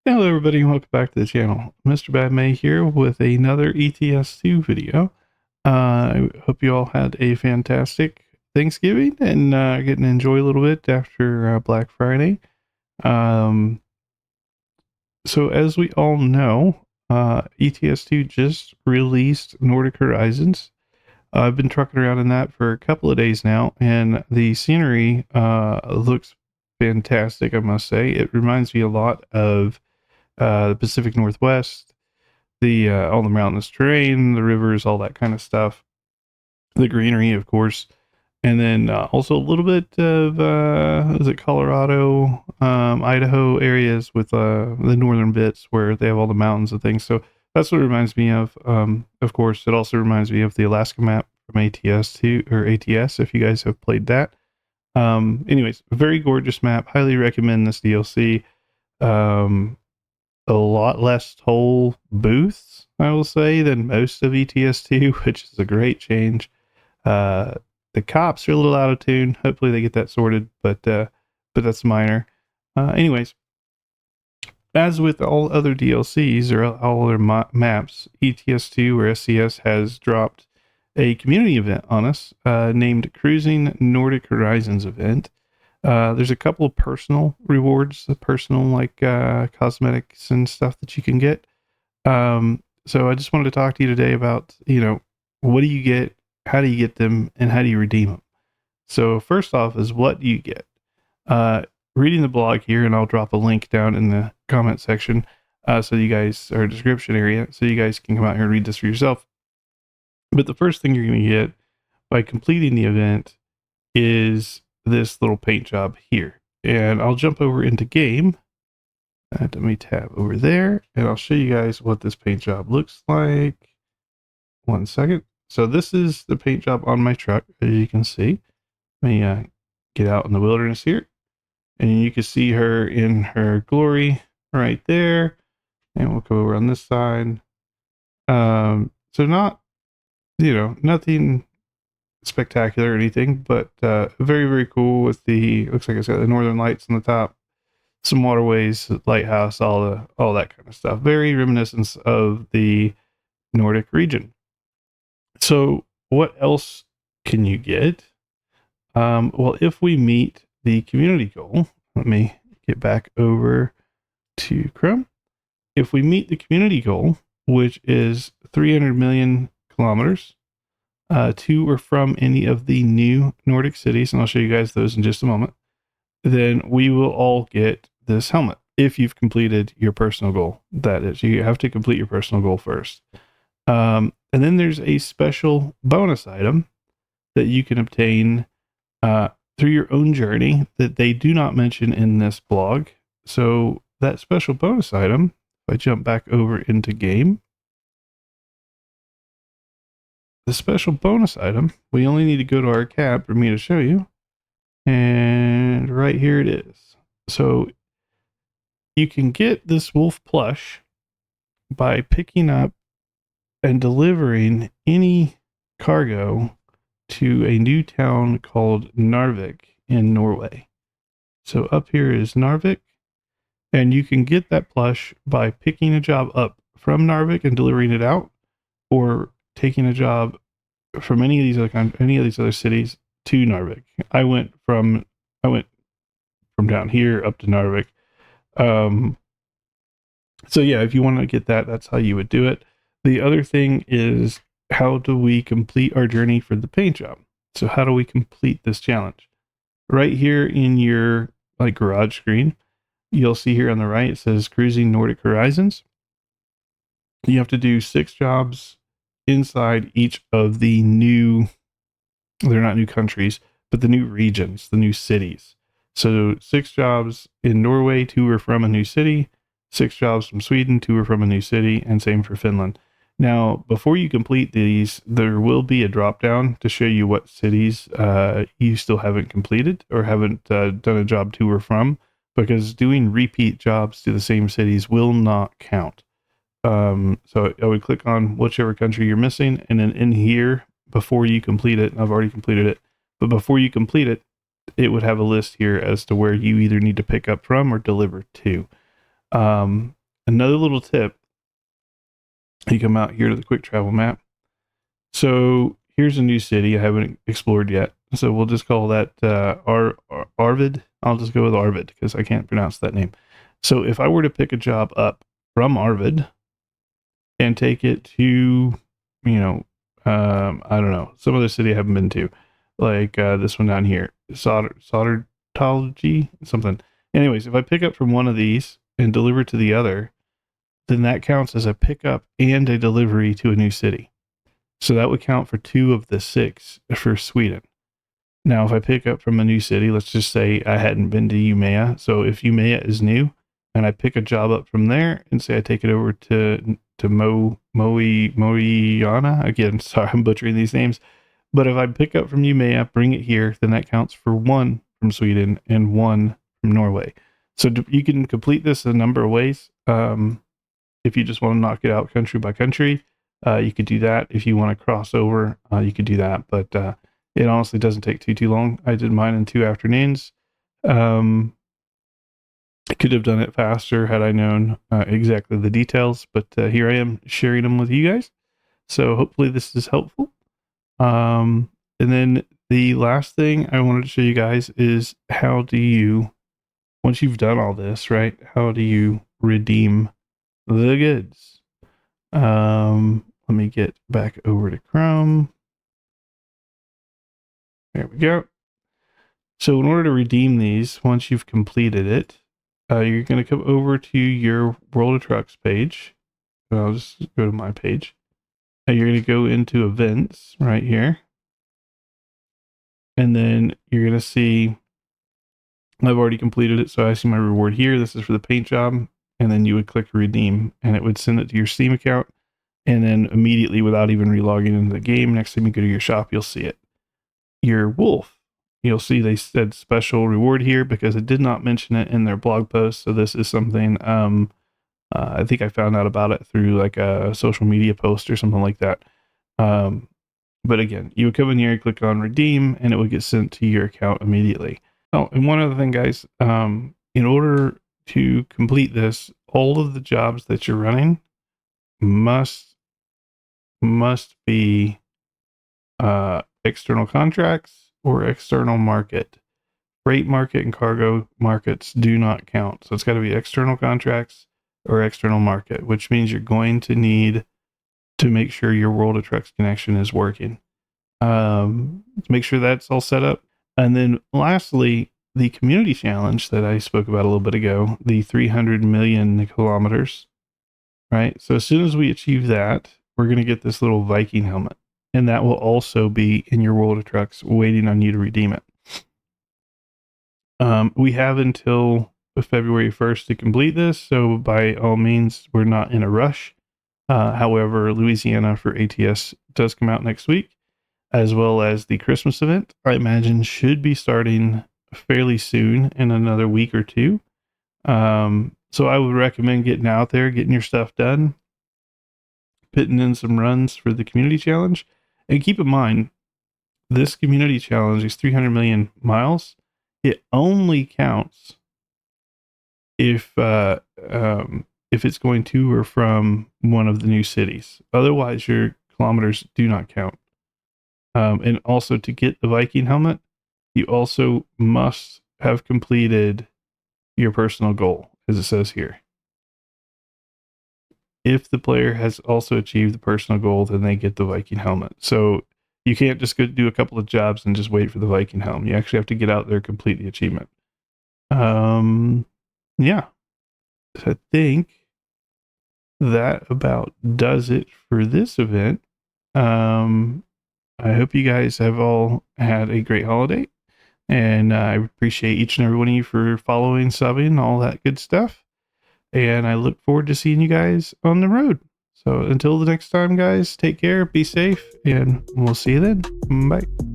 Hello everybody and welcome back to the channel. Mr. BadMae here with another ETS2 video. I hope you all had a fantastic Thanksgiving and getting to enjoy a little bit after Black Friday. Um, so as we all know, ETS2 just released Nordic Horizons. I've been trucking around in that for a couple of days now, and the scenery looks fantastic, I must say. It reminds me a lot of the Pacific Northwest, the all the mountainous terrain, the rivers, all that kind of stuff. The greenery, of course, and then also a little bit of is it Colorado, Idaho areas with the northern bits where they have all the mountains and things. So that's what it reminds me of. Of course, it also reminds me of the Alaska map from ATS2 or ATS. If you guys have played that. Anyways, very gorgeous map. Highly recommend this DLC. Um, a lot less toll booths, I will say, than most of ETS2, which is a great change. The cops are a little out of tune. Hopefully they get that sorted, but that's minor. Anyways, as with all other DLCs or all other maps, ETS2 or SCS has dropped a community event on us named Cruising Nordic Horizons event. There's a couple of personal rewards, personal like cosmetics and stuff that you can get. So I just wanted to talk to you today about, what do you get, how do you get them, and how do you redeem them? So first off is what do you get? Reading the blog here, and I'll drop a link down in the comment section, so you guys, or description area, so you guys can come out here and read this for yourself. But the first thing you're going to get by completing the event is this little paint job here. And I'll jump over into game. Let me tab over there, and I'll show you guys what this paint job looks like. One second. So this is the paint job on my truck, as you can see. Let me get out in the wilderness here, and you can see her in her glory right there. And we'll go over on this side. So not, nothing spectacular or anything, but very, very cool with the, looks like it's got the northern lights on the top, some waterways, lighthouse, all that kind of stuff. Very reminiscent of the Nordic region. So what else can you get? Well, if we meet the community goal, let me get back over to Chrome. If we meet the community goal, which is 300 million kilometers to or from any of the new Nordic cities, and I'll show you guys those in just a moment, then we will all get this helmet if you've completed your personal goal. That is, you have to complete your personal goal first. And then there's a special bonus item that you can obtain through your own journey that they do not mention in this blog. So that special bonus item, if I jump back over into game, the special bonus item, we only need to go to our cap for me to show you. And right here it is. So you can get this wolf plush by picking up and delivering any cargo to a new town called Narvik in Norway. So up here is Narvik, and you can get that plush by picking a job up from Narvik and delivering it out, or taking a job from any of these other cities to Narvik. I went from down here up to Narvik. So yeah, if you want to get that, that's how you would do it. The other thing is, how do we complete our journey for the paint job? So how do we complete this challenge? Right here in your garage screen, you'll see here on the right, it says Cruising Nordic Horizons. You have to do 6 jobs inside each of the new, they're not new countries, but the new regions, the new cities. So 6 jobs in Norway to or from a new city, 6 jobs from Sweden to or from a new city, and same for Finland. Now, before you complete these, there will be a drop down to show you what cities you still haven't completed or haven't done a job to or from, because doing repeat jobs to the same cities will not count. So I would click on whichever country you're missing, and then in here, before you complete it, I've already completed it, but before you complete it, it would have a list here as to where you either need to pick up from or deliver to. Another little tip, you come out here to the quick travel map. So here's a new city I haven't explored yet. So we'll just call that Arvid. I'll just go with Arvid because I can't pronounce that name. So if I were to pick a job up from Arvid and take it to, I don't know, some other city I haven't been to, like this one down here, Soldertology, something. Anyways, if I pick up from one of these and deliver to the other, then that counts as a pickup and a delivery to a new city. So that would count for 2 of the 6 for Sweden. Now, if I pick up from a new city, let's just say I hadn't been to Umeå. So if Umeå is new and I pick a job up from there and say I take it over to Moiana, again, sorry, I'm butchering these names. But if I pick up from Umeå, bring it here, then that counts for 1 from Sweden and 1 from Norway. So you can complete this a number of ways. If you just want to knock it out country by country, you could do that. If you want to cross over, you could do that. But it honestly doesn't take too long. I did mine in 2 afternoons. I could have done it faster had I known exactly the details. But here I am sharing them with you guys. So hopefully this is helpful. And then the last thing I wanted to show you guys is how do you, once you've done all this, right? How do you redeem the goods? Let me get back over to Chrome. There we go. So in order to redeem these, once you've completed it, you're going to come over to your World of Trucks page. I'll just go to my page. You're going to go into events right here. And then you're going to see, I've already completed it. So I see my reward here. This is for the paint job. And then you would click redeem and it would send it to your Steam account. And then immediately, without even relogging into the game, next time you go to your shop, you'll see it. Your wolf, you'll see they said special reward here because it did not mention it in their blog post. So this is something I think I found out about it through like a social media post or something like that. But again, you would come in here, click on redeem, and it would get sent to your account immediately. Oh, and one other thing, guys, in order to complete this, all of the jobs that you're running must be external contracts or external market. Freight market and cargo markets do not count. So it's got to be external contracts or external market, which means you're going to need to make sure your World of Trucks connection is working. Make sure that's all set up. And then lastly, the community challenge that I spoke about a little bit ago, the 300 million kilometers, right? So as soon as we achieve that, we're going to get this little Viking helmet. And that will also be in your World of Trucks waiting on you to redeem it. We have until February 1st to complete this. So by all means, we're not in a rush. However, Louisiana for ATS does come out next week, as well as the Christmas event. I imagine should be starting fairly soon in another week or 2. So I would recommend getting out there, getting your stuff done, putting in some runs for the community challenge. And keep in mind, this community challenge is 300 million miles. It only counts if it's going to or from one of the new cities. Otherwise, your kilometers do not count. And also, to get the Viking helmet, you also must have completed your personal goal, as it says here. If the player has also achieved the personal goal, then they get the Viking helmet. So you can't just go do a couple of jobs and just wait for the Viking helmet. You actually have to get out there and complete the achievement. Yeah. So I think that about does it for this event. I hope you guys have all had a great holiday. And I appreciate each and every one of you for following, subbing, all that good stuff. And I look forward to seeing you guys on the road. So until the next time, guys, take care, be safe, and we'll see you then. Bye.